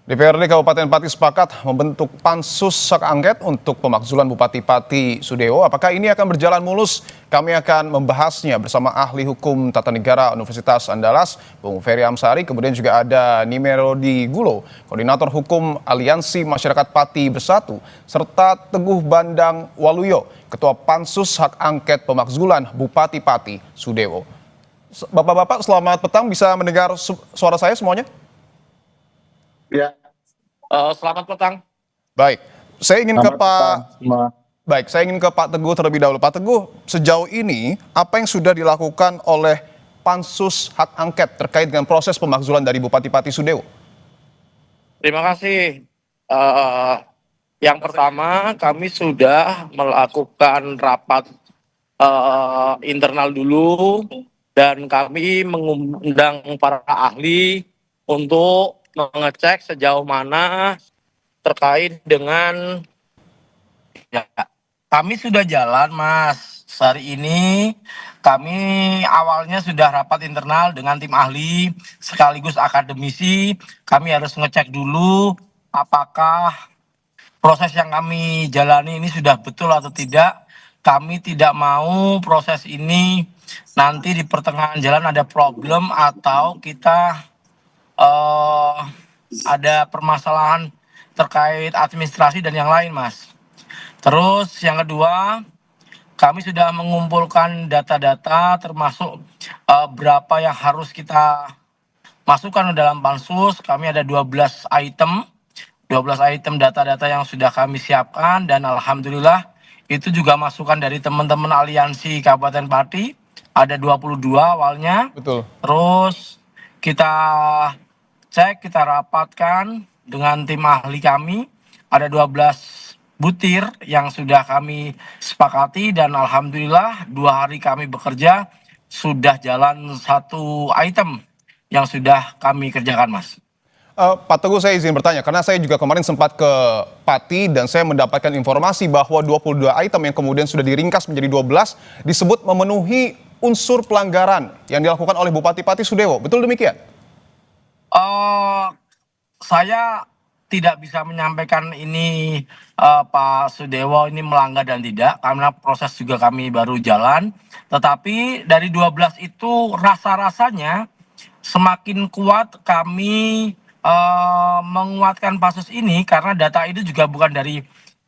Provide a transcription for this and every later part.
DPRD Kabupaten Pati sepakat membentuk pansus hak angket untuk pemakzulan Bupati Pati Sudewo. Apakah ini akan berjalan mulus? Kami akan membahasnya bersama ahli hukum tata negara Universitas Andalas, Bung Ferry Amsari. Kemudian juga ada Nimerodi Gulo, Koordinator Hukum Aliansi Masyarakat Pati Bersatu, serta Teguh Bandang Waluyo, Ketua Pansus Hak Angket Pemakzulan Bupati Pati Sudewo. Bapak-bapak, selamat petang. Bisa mendengar suara saya semuanya? Ya, selamat petang. Baik, saya ingin ke Selamat petang Pak. semua. Baik, saya ingin ke Pak Teguh terlebih dahulu. Pak Teguh, sejauh ini apa yang sudah dilakukan oleh Pansus Hak Angket terkait dengan proses pemakzulan dari Bupati Pati Sudewo? Terima kasih. Yang pertama, kami sudah melakukan rapat internal dulu dan kami mengundang para ahli untuk mengecek sejauh mana terkait dengan ya, kami sudah jalan, Mas. Hari ini kami awalnya sudah rapat internal dengan tim ahli sekaligus akademisi. Kami harus ngecek dulu apakah proses yang kami jalani ini sudah betul atau tidak. Kami tidak mau proses ini nanti di pertengahan jalan ada problem atau kita ada permasalahan terkait administrasi dan yang lain, Mas. Terus yang kedua, kami sudah mengumpulkan data-data termasuk berapa yang harus kita masukkan ke dalam pansus. Kami ada 12 item data-data yang sudah kami siapkan dan alhamdulillah itu juga masukan dari teman-teman aliansi Kabupaten Pati. Ada 22 awalnya. Betul. Terus kita cek, kita rapatkan dengan tim ahli kami. Ada 12 butir yang sudah kami sepakati dan alhamdulillah 2 hari kami bekerja sudah jalan 1 item yang sudah kami kerjakan, Mas. Pak Teguh, saya izin bertanya karena saya juga kemarin sempat ke Pati dan saya mendapatkan informasi bahwa 22 item yang kemudian sudah diringkas menjadi 12 disebut memenuhi unsur pelanggaran yang dilakukan oleh Bupati Pati Sudewo. Betul demikian? Saya tidak bisa menyampaikan ini Pak Sudewo ini melanggar dan tidak karena proses juga kami baru jalan. Tetapi dari 12 itu rasa-rasanya semakin kuat kami menguatkan pansus ini karena data itu juga bukan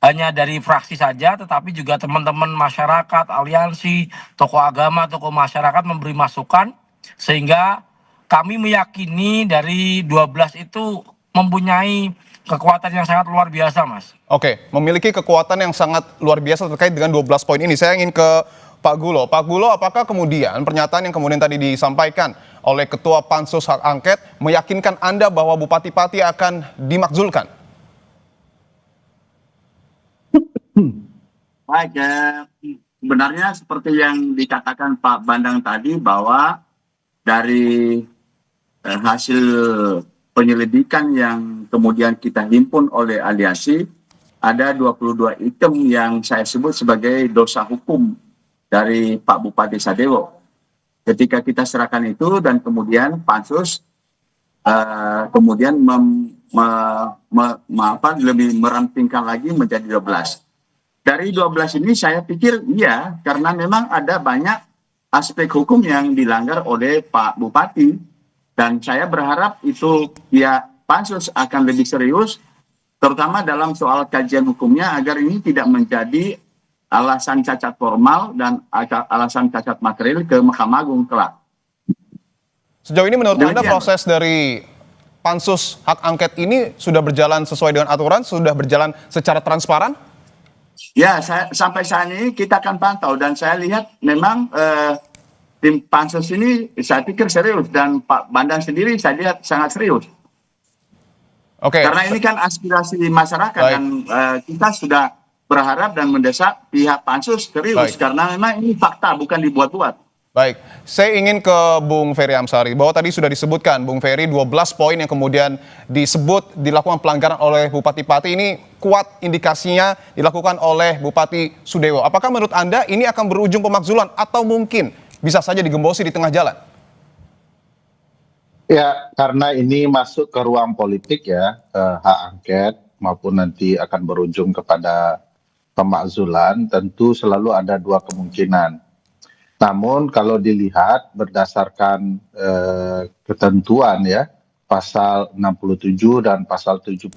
hanya dari fraksi saja, tetapi juga teman-teman masyarakat, aliansi, tokoh agama, tokoh masyarakat memberi masukan sehingga kami meyakini dari 12 itu mempunyai kekuatan yang sangat luar biasa, Mas. Oke, memiliki kekuatan yang sangat luar biasa terkait dengan 12 poin ini. Saya ingin ke Pak Gulo. Pak Gulo, apakah kemudian pernyataan yang kemudian tadi disampaikan oleh Ketua Pansus Hak Angket meyakinkan Anda bahwa Bupati Pati akan dimakzulkan? Baik, sebenarnya seperti yang dikatakan Pak Bandang tadi bahwa dari hasil penyelidikan yang kemudian kita himpun oleh aliansi, ada 22 item yang saya sebut sebagai dosa hukum dari Pak Bupati Sudewo. Ketika kita serahkan itu dan kemudian pansus kemudian lebih merampingkan lagi menjadi 12. Dari 12 ini saya pikir iya, karena memang ada banyak aspek hukum yang dilanggar oleh Pak Bupati. Dan saya berharap itu ya pansus akan lebih serius, terutama dalam soal kajian hukumnya agar ini tidak menjadi alasan cacat formal dan alasan cacat material ke Mahkamah Agung kelak. Sejauh ini menurut Anda proses dari Pansus Hak Angket ini sudah berjalan sesuai dengan aturan, sudah berjalan secara transparan? Ya, sampai saat ini kita akan pantau dan saya lihat memang tim pansus ini saya pikir serius dan Pak Bandang sendiri saya lihat sangat serius. Oke. Karena ini kan aspirasi masyarakat. Baik. Dan kita sudah berharap dan mendesak pihak pansus serius. Baik. Karena memang ini fakta bukan dibuat-buat. Baik, saya ingin ke Bung Ferry Amsari bahwa tadi sudah disebutkan Bung Ferry 12 poin yang kemudian disebut dilakukan pelanggaran oleh Bupati Pati ini kuat indikasinya dilakukan oleh Bupati Sudewo. Apakah menurut Anda ini akan berujung pemakzulan atau mungkin bisa saja digembosi di tengah jalan? Ya, karena ini masuk ke ruang politik ya, hak angket maupun nanti akan berujung kepada pemakzulan, tentu selalu ada dua kemungkinan. Namun kalau dilihat berdasarkan ketentuan ya, pasal 67 dan pasal 76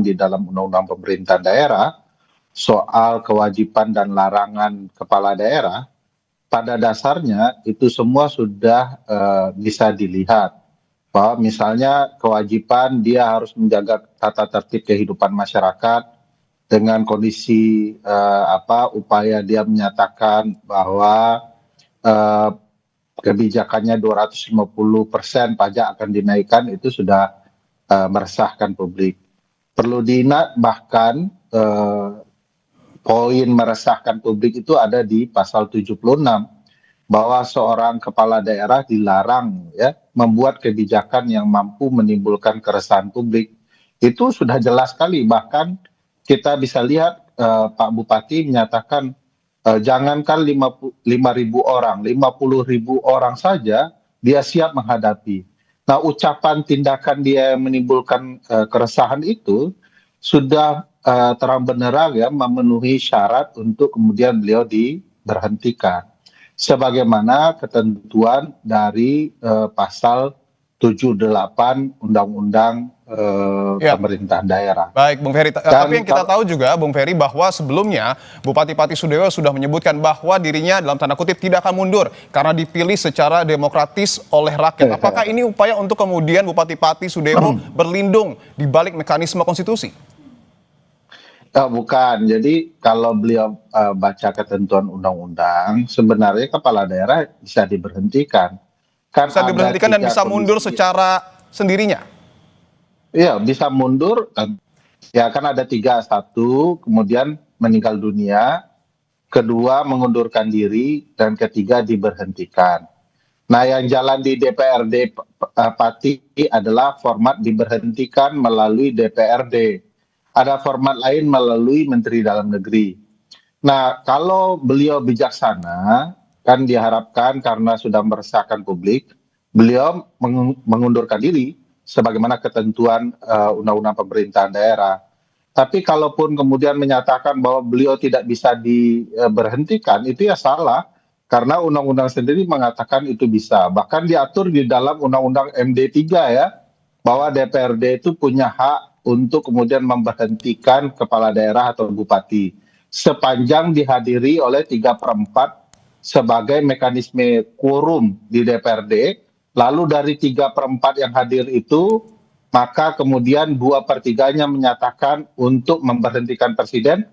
di dalam Undang-Undang Pemerintahan Daerah soal kewajiban dan larangan kepala daerah, pada dasarnya itu semua sudah bisa dilihat bahwa misalnya kewajiban dia harus menjaga tata tertib kehidupan masyarakat dengan kondisi upaya dia menyatakan bahwa eh, kebijakannya 250% pajak akan dinaikkan, itu sudah meresahkan publik. Perlu diingat bahkan poin meresahkan publik itu ada di pasal 76 bahwa seorang kepala daerah dilarang ya membuat kebijakan yang mampu menimbulkan keresahan publik. Itu sudah jelas sekali, bahkan kita bisa lihat Pak Bupati menyatakan jangankan 5.000 orang, 50.000 orang saja dia siap menghadapi. Nah, ucapan tindakan dia yang menimbulkan keresahan itu sudah terang benerang ya memenuhi syarat untuk kemudian beliau diberhentikan sebagaimana ketentuan dari pasal 78 Undang-Undang Ya, Pemerintahan Daerah. baik Bung Ferry. Tapi Dan yang kita tahu juga Bung Ferry bahwa sebelumnya Bupati Pati Sudewo sudah menyebutkan bahwa dirinya dalam tanda kutip tidak akan mundur karena dipilih secara demokratis oleh rakyat. Apakah ini upaya untuk kemudian Bupati Pati Sudewo berlindung di balik mekanisme konstitusi? Bukan, jadi kalau beliau baca ketentuan undang-undang, sebenarnya kepala daerah bisa diberhentikan. Kan Bisa ada diberhentikan dan tiga bisa mundur kondisi. secara sendirinya? Iya, bisa mundur. Ya kan ada tiga, satu kemudian meninggal dunia, kedua mengundurkan diri, dan ketiga diberhentikan. Nah, yang jalan di DPRD Pati adalah format diberhentikan melalui DPRD. Ada format lain melalui Menteri Dalam Negeri. Nah, kalau beliau bijaksana, kan diharapkan karena sudah meresahkan publik, beliau mengundurkan diri sebagaimana ketentuan Undang-Undang Pemerintahan Daerah. Tapi kalaupun kemudian menyatakan bahwa beliau tidak bisa diberhentikan, itu ya salah. Karena undang-undang sendiri mengatakan itu bisa. Bahkan diatur di dalam Undang-Undang MD3 ya, bahwa DPRD itu punya hak untuk kemudian memberhentikan kepala daerah atau bupati sepanjang dihadiri oleh 3/4 sebagai mekanisme quorum di DPRD. Lalu dari 3/4 yang hadir itu, maka kemudian 2/3-nya menyatakan untuk memberhentikan presiden,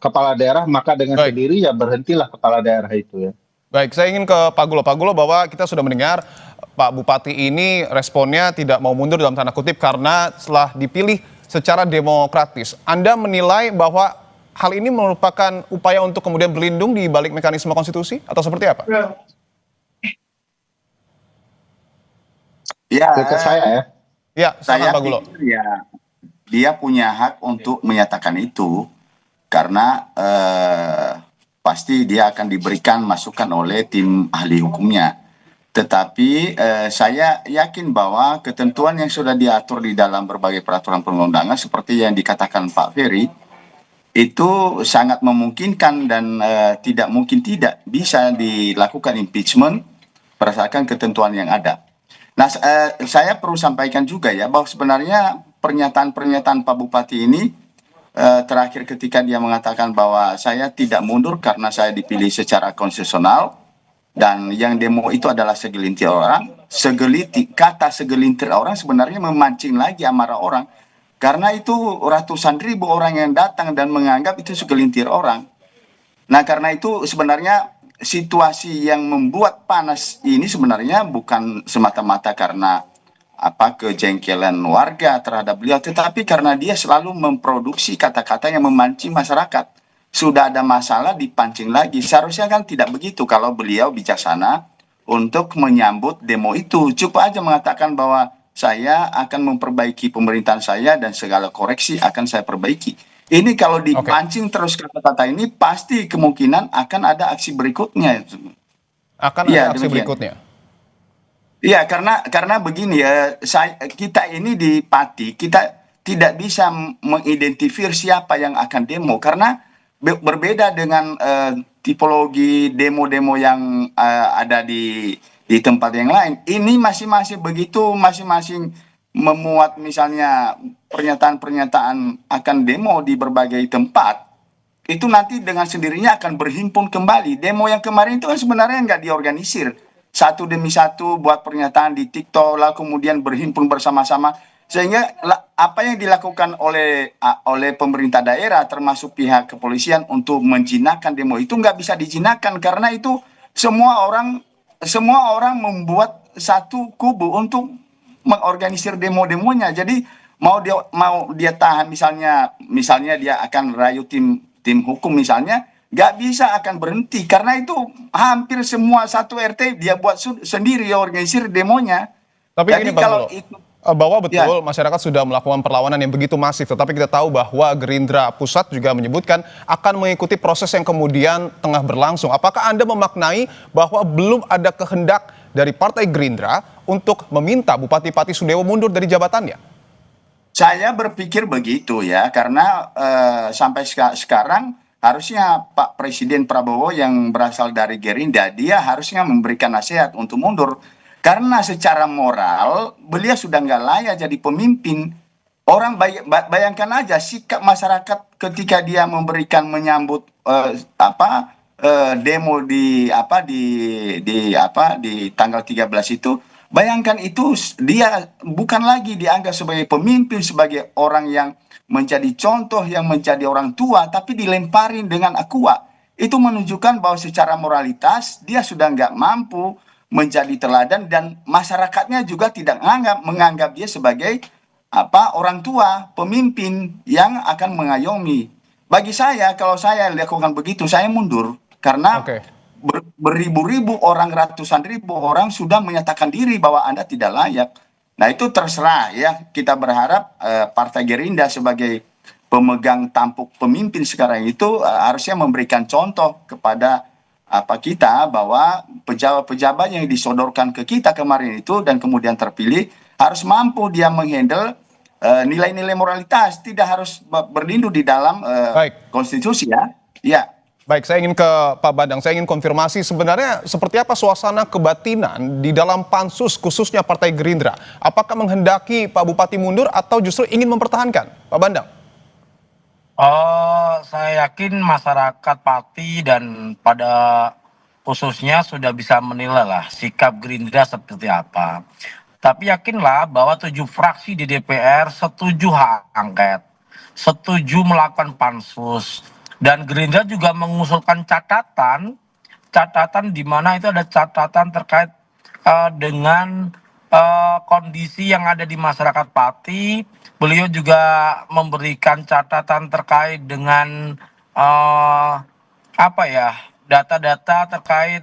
kepala daerah, maka dengan Baik. sendiri ya berhentilah kepala daerah itu ya. Baik, saya ingin ke Pak Gulo. Pak Gulo, bahwa kita sudah mendengar Pak Bupati ini responnya tidak mau mundur dalam tanda kutip karena setelah dipilih secara demokratis. Anda menilai bahwa hal ini merupakan upaya untuk kemudian berlindung di balik mekanisme konstitusi atau seperti apa? Ya, Ke saya ya. Ya, saya silakan Pak Gulo. pikir ya dia punya hak untuk menyatakan itu karena pasti dia akan diberikan masukan oleh tim ahli hukumnya. Tetapi saya yakin bahwa ketentuan yang sudah diatur di dalam berbagai peraturan perundang-undangan seperti yang dikatakan Pak Ferry itu sangat memungkinkan dan tidak mungkin tidak bisa dilakukan impeachment berdasarkan ketentuan yang ada. Nah, saya perlu sampaikan juga ya bahwa sebenarnya pernyataan-pernyataan Pak Bupati ini terakhir ketika dia mengatakan bahwa saya tidak mundur karena saya dipilih secara konstitusional dan yang demo itu adalah segelintir orang. Kata segelintir orang sebenarnya memancing lagi amarah orang karena itu ratusan ribu orang yang datang dan menganggap itu segelintir orang. Nah, karena itu sebenarnya situasi yang membuat panas ini sebenarnya bukan semata-mata karena kejengkelan warga terhadap beliau, tetapi karena dia selalu memproduksi kata-kata yang memancing masyarakat. Sudah ada masalah dipancing lagi. Seharusnya kan tidak begitu kalau beliau bijaksana untuk menyambut demo itu. Cukup aja mengatakan bahwa saya akan memperbaiki pemerintahan saya dan segala koreksi akan saya perbaiki. Ini kalau dipancing terus kata-kata ini pasti kemungkinan akan ada aksi berikutnya. Akan Iya, ada aksi demikian. berikutnya. Iya, karena begini ya, kita ini di Pati, kita tidak bisa mengidentifikasi siapa yang akan demo karena berbeda dengan tipologi demo-demo yang ada di tempat yang lain. Ini masing-masing begitu, masing-masing memuat misalnya pernyataan-pernyataan akan demo di berbagai tempat. Itu nanti dengan sendirinya akan berhimpun kembali. Demo yang kemarin itu kan sebenarnya nggak diorganisir. Satu demi satu buat pernyataan di TikTok, lalu kemudian berhimpun bersama-sama. Sehingga apa yang dilakukan oleh pemerintah daerah, termasuk pihak kepolisian untuk menjinakkan demo itu nggak bisa dijinakkan karena itu semua orang semua orang membuat satu kubu untuk mengorganisir demo-demonya. Jadi mau dia tahan misalnya dia akan rayu tim hukum misalnya, nggak bisa akan berhenti karena itu hampir semua satu RT dia buat sendiri ya organisir demonya. Tapi Jadi gini Bang kalau Dolo, itu bahwa ya. betul masyarakat sudah melakukan perlawanan yang begitu masif, tetapi kita tahu bahwa Gerindra Pusat juga menyebutkan akan mengikuti proses yang kemudian tengah berlangsung. Apakah Anda memaknai bahwa belum ada kehendak dari Partai Gerindra untuk meminta Bupati Pati Sudewo mundur dari jabatannya? Saya berpikir begitu ya, karena sampai sekarang harusnya Pak Presiden Prabowo yang berasal dari Gerindra, dia harusnya memberikan nasihat untuk mundur. Karena secara moral, beliau sudah nggak layak jadi pemimpin. Orang bayangkan aja sikap masyarakat ketika dia menyambut demo di tanggal 13 itu. Bayangkan itu dia bukan lagi dianggap sebagai pemimpin, sebagai orang yang menjadi contoh, yang menjadi orang tua, tapi dilemparin dengan aqua. Itu menunjukkan bahwa secara moralitas dia sudah nggak mampu menjadi teladan dan masyarakatnya juga tidak menganggap dia sebagai orang tua, pemimpin yang akan mengayomi. Bagi saya, kalau saya lakukan begitu, saya mundur karena Oke. beribu-ribu orang, ratusan ribu orang sudah menyatakan diri bahwa Anda tidak layak. Nah, itu terserah ya. Kita berharap Partai Gerindra sebagai pemegang tampuk pemimpin sekarang itu harusnya memberikan contoh kepada kita bahwa pejabat-pejabat yang disodorkan ke kita kemarin itu dan kemudian terpilih harus mampu dia menghandle nilai-nilai moralitas, tidak harus berlindung di dalam Baik. konstitusi ya. Ya. Baik, saya ingin ke Pak Badang. Saya ingin konfirmasi sebenarnya seperti apa suasana kebatinan di dalam pansus khususnya Partai Gerindra. Apakah menghendaki Pak Bupati mundur atau justru ingin mempertahankan? Pak Badang. Saya yakin masyarakat Pati dan pada khususnya sudah bisa menilai lah sikap Gerindra seperti apa. Tapi yakinlah bahwa 7 fraksi di DPR setuju hak angket, setuju melakukan pansus, dan Gerindra juga mengusulkan catatan di mana itu ada catatan terkait dengan kondisi yang ada di masyarakat Pati. Beliau juga memberikan catatan terkait dengan data-data terkait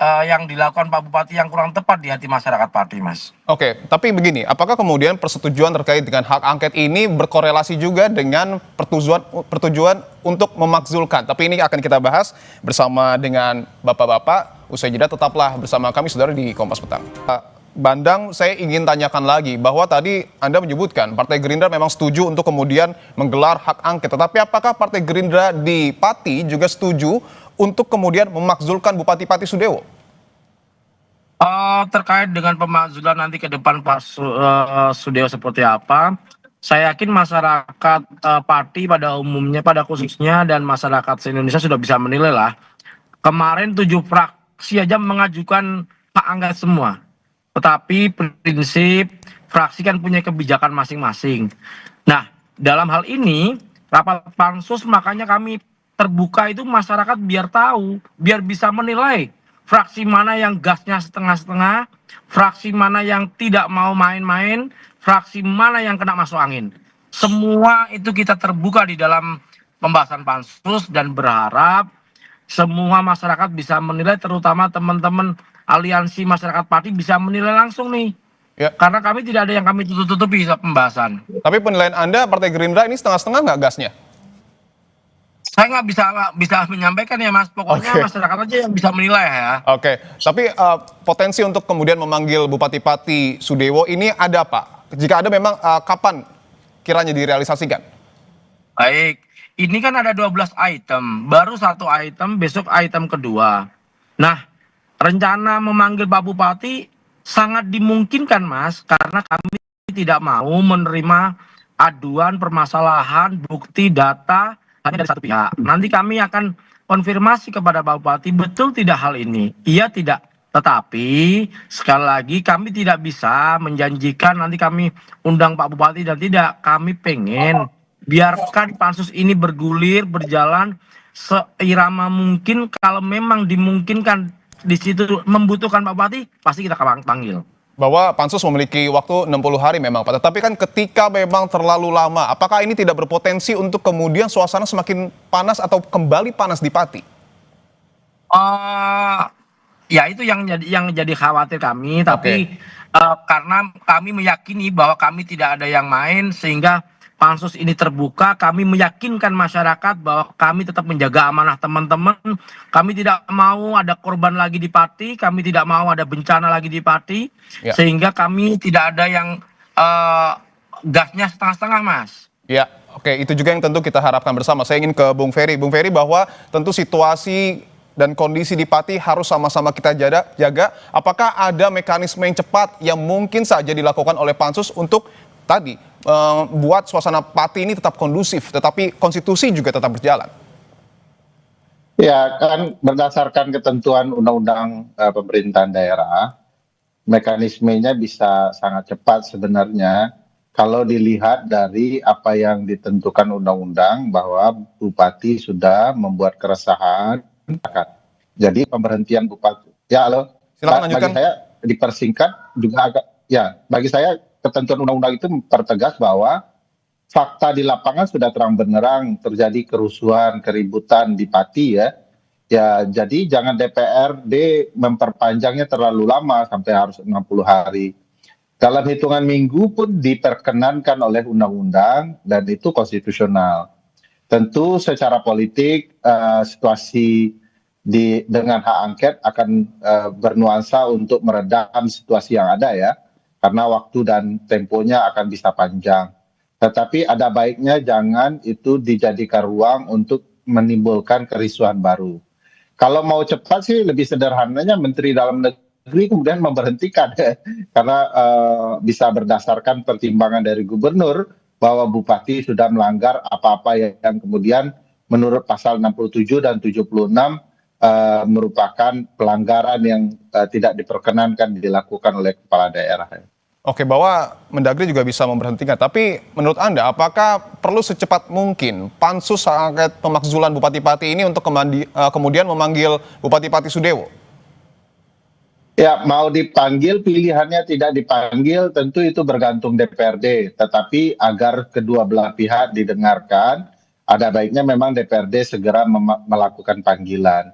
yang dilakukan Pak Bupati yang kurang tepat di hati masyarakat Pati, Mas. Oke, tapi begini, apakah kemudian persetujuan terkait dengan hak angket ini berkorelasi juga dengan pertujuan untuk memakzulkan? Tapi ini akan kita bahas bersama dengan Bapak-Bapak. Usai jeda tetaplah bersama kami, saudara, di Kompas Petang. Pak Bandang, saya ingin tanyakan lagi bahwa tadi Anda menyebutkan Partai Gerindra memang setuju untuk kemudian menggelar hak angket. Tetapi apakah Partai Gerindra di Pati juga setuju untuk kemudian memakzulkan Bupati Pati Sudewo? Terkait dengan pemakzulan nanti ke depan Pak Sudewo seperti apa, saya yakin masyarakat Pati pada umumnya, pada khususnya, dan masyarakat se-Indonesia sudah bisa menilai lah. Kemarin 7 fraksi aja mengajukan hak angket semua. Tetapi prinsip fraksi kan punya kebijakan masing-masing. Nah, dalam hal ini rapat pansus makanya kami terbuka itu masyarakat biar tahu, biar bisa menilai fraksi mana yang gasnya setengah-setengah, fraksi mana yang tidak mau main-main, fraksi mana yang kena masuk angin. Semua itu kita terbuka di dalam pembahasan pansus dan berharap semua masyarakat bisa menilai, terutama teman-teman aliansi masyarakat Pati bisa menilai langsung nih. Ya. Karena kami tidak ada yang kami tutup-tutupi pembahasan. Tapi penilaian Anda Partai Gerindra ini setengah-setengah nggak gasnya? Saya nggak bisa menyampaikan ya Mas, pokoknya Oke. masyarakat aja yang bisa menilai ya. Oke, tapi potensi untuk kemudian memanggil Bupati Pati Sudewo ini ada Pak? Jika ada memang kapan kiranya direalisasikan? Baik, ini kan ada 12 item, baru satu item, besok item kedua. Nah, rencana memanggil Pak Bupati sangat dimungkinkan Mas, karena kami tidak mau menerima aduan, permasalahan, bukti, data hanya dari satu pihak. Nanti kami akan konfirmasi kepada Pak Bupati, betul tidak hal ini? Iya tidak. Tetapi sekali lagi kami tidak bisa menjanjikan nanti kami undang Pak Bupati dan tidak. Kami pengen biarkan pansus ini bergulir, berjalan seirama mungkin. Kalau memang dimungkinkan di situ membutuhkan Pak Bupati, pasti kita panggil. Bahwa pansus memiliki waktu 60 hari memang Pak. Tetapi kan ketika memang terlalu lama, apakah ini tidak berpotensi untuk kemudian suasana semakin panas atau kembali panas di Pati? Ya itu yang jadi khawatir kami, tapi Oke. karena kami meyakini bahwa kami tidak ada yang main sehingga pansus ini terbuka, kami meyakinkan masyarakat bahwa kami tetap menjaga amanah teman-teman, kami tidak mau ada korban lagi di Pati, kami tidak mau ada bencana lagi di Pati, Ya. sehingga kami tidak ada yang gasnya setengah-setengah Mas. Ya, oke, itu juga yang tentu kita harapkan bersama. Saya ingin ke Bung Ferry. Bung Ferry, bahwa tentu situasi dan kondisi di Pati harus sama-sama kita jaga. Apakah ada mekanisme yang cepat yang mungkin saja dilakukan oleh pansus untuk tadi buat suasana Pati ini tetap kondusif, tetapi konstitusi juga tetap berjalan? Ya, kan berdasarkan ketentuan undang-undang pemerintahan daerah, mekanismenya bisa sangat cepat sebenarnya kalau dilihat dari apa yang ditentukan undang-undang bahwa bupati sudah membuat keresahan. Jadi pemberhentian bupati. Ya, halo. Silakan Bagi lanjutkan. saya dipersingkat juga agak, ya, bagi saya ketentuan undang-undang itu mempertegas bahwa fakta di lapangan sudah terang benderang terjadi kerusuhan, keributan di Pati ya. Ya, jadi jangan DPRD memperpanjangnya terlalu lama sampai harus 60 hari. Dalam hitungan minggu pun diperkenankan oleh undang-undang dan itu konstitusional. Tentu secara politik situasi dengan hak angket akan bernuansa untuk meredam situasi yang ada ya, karena waktu dan temponya akan bisa panjang. Tetapi ada baiknya jangan itu dijadikan ruang untuk menimbulkan kerisauan baru. Kalau mau cepat sih lebih sederhananya Menteri Dalam Negeri kemudian memberhentikan karena bisa berdasarkan pertimbangan dari gubernur bahwa bupati sudah melanggar apa-apa yang kemudian menurut pasal 67 dan 76 merupakan pelanggaran yang tidak diperkenankan dilakukan oleh kepala daerah. Oke, bahwa Mendagri juga bisa memberhentikan. Tapi menurut Anda, apakah perlu secepat mungkin pansus hak angket pemakzulan Bupati Pati ini untuk kemudian memanggil Bupati Pati Sudewo? Ya, mau dipanggil, pilihannya tidak dipanggil, tentu itu bergantung DPRD. Tetapi agar kedua belah pihak didengarkan, ada baiknya memang DPRD segera melakukan panggilan.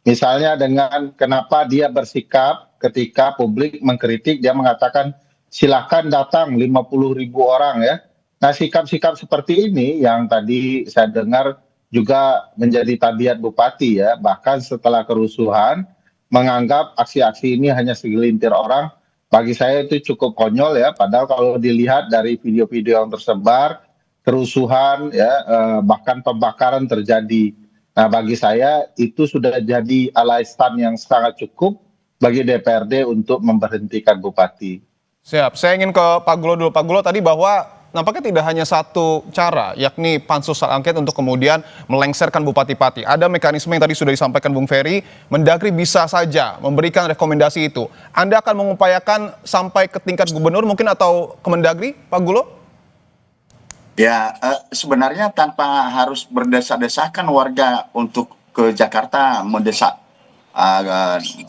Misalnya dengan kenapa dia bersikap ketika publik mengkritik, dia mengatakan silakan datang 50.000 orang ya. Nah, sikap-sikap seperti ini yang tadi saya dengar juga menjadi tabiat bupati ya, bahkan setelah kerusuhan menganggap aksi-aksi ini hanya segelintir orang, bagi saya itu cukup konyol ya. Padahal kalau dilihat dari video-video yang tersebar, kerusuhan ya, bahkan pembakaran terjadi. Nah, bagi saya itu sudah jadi alasan yang sangat cukup bagi DPRD untuk memberhentikan bupati. Siap, saya ingin ke Pak Gulo dulu. Pak Gulo, tadi bahwa nampaknya tidak hanya satu cara, yakni pansus hak angket untuk kemudian melengsarkan Bupati Pati. Ada mekanisme yang tadi sudah disampaikan Bung Ferry, Mendagri bisa saja memberikan rekomendasi itu. Anda akan mengupayakan sampai ke tingkat gubernur mungkin atau ke Mendagri, Pak Gulo? Ya, sebenarnya tanpa harus berdesak-desakan warga untuk ke Jakarta mendesak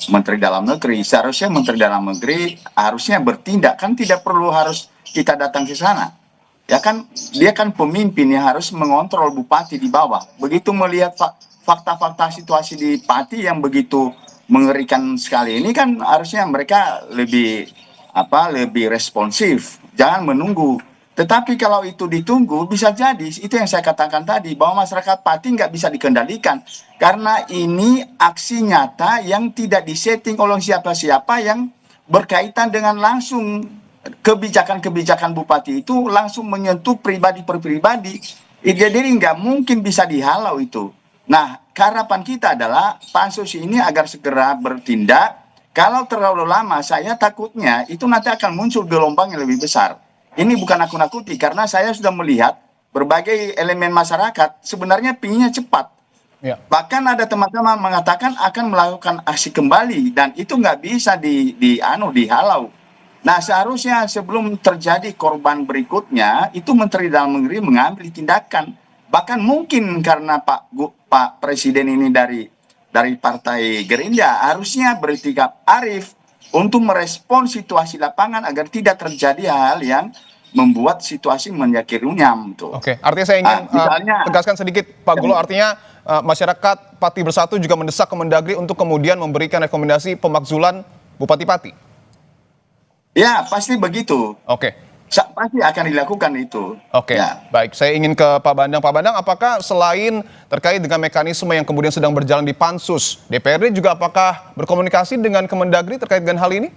Menteri Dalam Negeri. Seharusnya Menteri Dalam Negeri harusnya bertindak, kan tidak perlu harus kita datang ke sana. Ya kan, dia kan pemimpin yang harus mengontrol bupati di bawah. Begitu melihat fakta-fakta situasi di Pati yang begitu mengerikan sekali ini, kan harusnya mereka lebih responsif. Jangan menunggu. Tetapi kalau itu ditunggu, bisa jadi itu yang saya katakan tadi, bahwa masyarakat Pati nggak bisa dikendalikan karena ini aksi nyata yang tidak disetting oleh siapa-siapa, yang berkaitan dengan langsung kebijakan-kebijakan bupati itu langsung menyentuh pribadi per pribadi. Jadi nggak mungkin bisa dihalau itu. Nah, harapan kita adalah pansus ini agar segera bertindak. Kalau terlalu lama, saya takutnya itu nanti akan muncul gelombang yang lebih besar. Ini bukan nakut-nakuti, karena saya sudah melihat berbagai elemen masyarakat sebenarnya pinginnya cepat. Ya. Bahkan ada teman-teman mengatakan akan melakukan aksi kembali, dan itu nggak bisa dihalau. Nah, seharusnya sebelum terjadi korban berikutnya, itu Menteri Dalam Negeri mengambil tindakan. Bahkan mungkin karena Pak Presiden ini dari Partai Gerindra, harusnya bersikap arif untuk merespon situasi lapangan agar tidak terjadi hal yang membuat situasi menjadi runyam. Oke, artinya saya ingin tegaskan sedikit, Pak Gulo, artinya masyarakat Pati Bersatu juga mendesak Kemendagri untuk kemudian memberikan rekomendasi pemakzulan Bupati Pati. Ya, pasti begitu. Oke. Pasti akan dilakukan itu. Oke, ya. Baik. Saya ingin ke Pak Bandang. Pak Bandang, apakah selain terkait dengan mekanisme yang kemudian sedang berjalan di Pansus, DPRD juga apakah berkomunikasi dengan Kemendagri terkait dengan hal ini?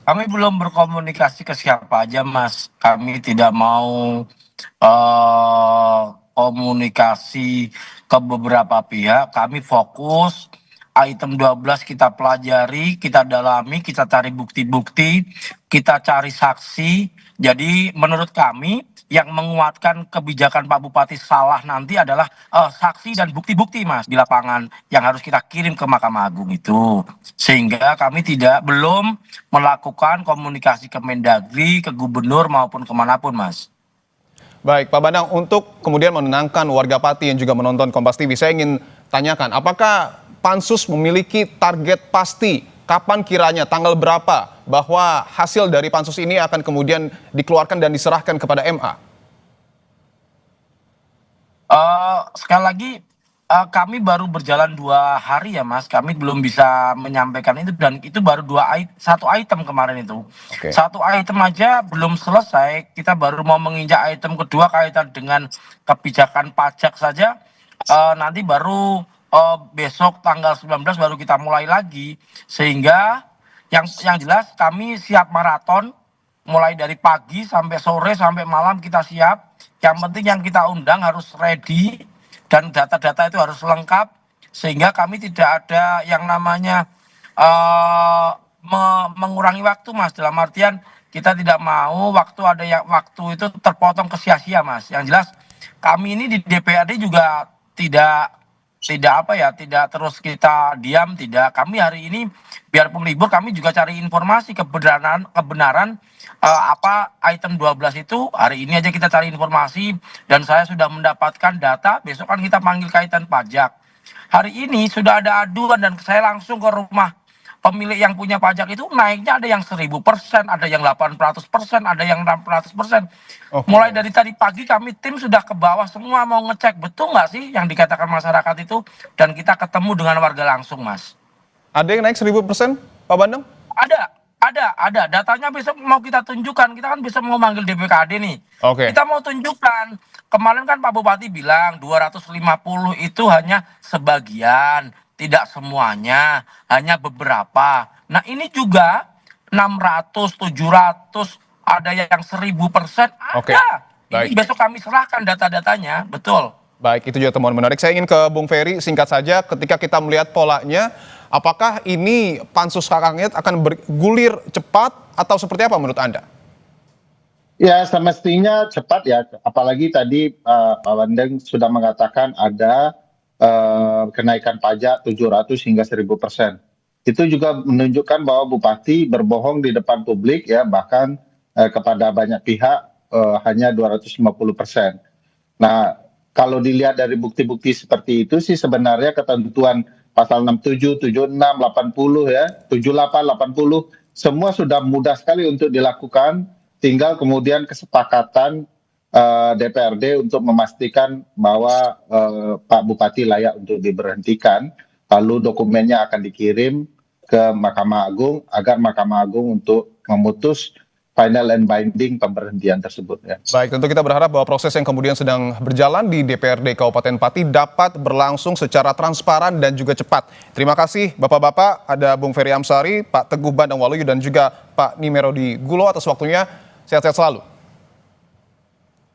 Kami belum berkomunikasi ke siapa aja, Mas. Kami tidak mau komunikasi ke beberapa pihak. Kami fokus item 12 kita pelajari, kita dalami, kita cari bukti-bukti, kita cari saksi. Jadi menurut kami yang menguatkan kebijakan Pak Bupati salah nanti adalah saksi dan bukti-bukti, Mas, di lapangan yang harus kita kirim ke Mahkamah Agung itu. Sehingga kami belum melakukan komunikasi ke Mendagri, ke gubernur maupun kemanapun, Mas. Baik, Pak Bandang, untuk kemudian menenangkan warga Pati yang juga menonton Kompas TV, saya ingin tanyakan, apakah Pansus memiliki target pasti kapan kiranya, tanggal berapa, bahwa hasil dari Pansus ini akan kemudian dikeluarkan dan diserahkan kepada MA? Sekali lagi, kami baru berjalan 2 hari ya, Mas. Kami belum bisa menyampaikan itu, dan itu baru satu item kemarin itu. Oke. Satu item aja belum selesai, kita baru mau menginjak item kedua kaitan dengan kebijakan pajak saja. Nanti baru besok tanggal 19 baru kita mulai lagi, sehingga yang jelas kami siap maraton mulai dari pagi sampai sore sampai malam kita siap. Yang penting yang kita undang harus ready dan data-data itu harus lengkap, sehingga kami tidak ada yang namanya mengurangi waktu, Mas. Dalam artian kita tidak mau waktu itu terpotong ke sia-sia, Mas. Yang jelas kami ini di DPRD juga tidak terus kita diam, tidak. Kami hari ini biarpun libur, kami juga cari informasi kebenaran apa item 12 itu. Hari ini aja kita cari informasi dan saya sudah mendapatkan data, besok kan kita panggil kaitan pajak. Hari ini sudah ada aduan dan saya langsung ke rumah pemilik yang punya pajak, itu naiknya ada yang 1000%, ada yang 800%, ada yang 600%. Oke. Mulai dari tadi pagi kami tim sudah ke bawah semua mau ngecek betul nggak sih yang dikatakan masyarakat itu, dan kita ketemu dengan warga langsung, Mas. Ada yang naik 1000%, Pak Bandang? Ada. Datanya besok mau kita tunjukkan. Kita kan besok mau manggil DPKD nih. Oke. Kita mau tunjukkan. Kemarin kan Pak Bupati bilang 250 itu hanya sebagian, tidak semuanya, hanya beberapa. Nah ini juga 600, 700, ada yang 1000%, ada. Oke, baik. Ini besok kami serahkan data-datanya, betul. Baik, itu juga temuan menarik. Saya ingin ke Bung Ferry, singkat saja, ketika kita melihat polanya, apakah ini Pansus Hak Angket akan bergulir cepat atau seperti apa menurut Anda? Ya, semestinya cepat ya, apalagi tadi Pak Bandeng sudah mengatakan ada kenaikan pajak 700 hingga 1000%. Itu juga menunjukkan bahwa Bupati berbohong di depan publik ya, bahkan kepada banyak pihak hanya 250%. Nah, kalau dilihat dari bukti-bukti seperti itu sih sebenarnya ketentuan pasal 67, 76, 80 ya, 78, 80 semua sudah mudah sekali untuk dilakukan, tinggal kemudian kesepakatan DPRD untuk memastikan bahwa Pak Bupati layak untuk diberhentikan, lalu dokumennya akan dikirim ke Mahkamah Agung agar Mahkamah Agung untuk memutus final and binding pemberhentian tersebut ya. Baik, tentu kita berharap bahwa proses yang kemudian sedang berjalan di DPRD Kabupaten Pati dapat berlangsung secara transparan dan juga cepat. Terima kasih Bapak-Bapak, ada Bung Ferry Amsari, Pak Teguh Bandang Waluyo, dan juga Pak Nimerodi Gulo atas waktunya. Sehat-sehat selalu.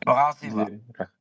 Terima kasih, Pak.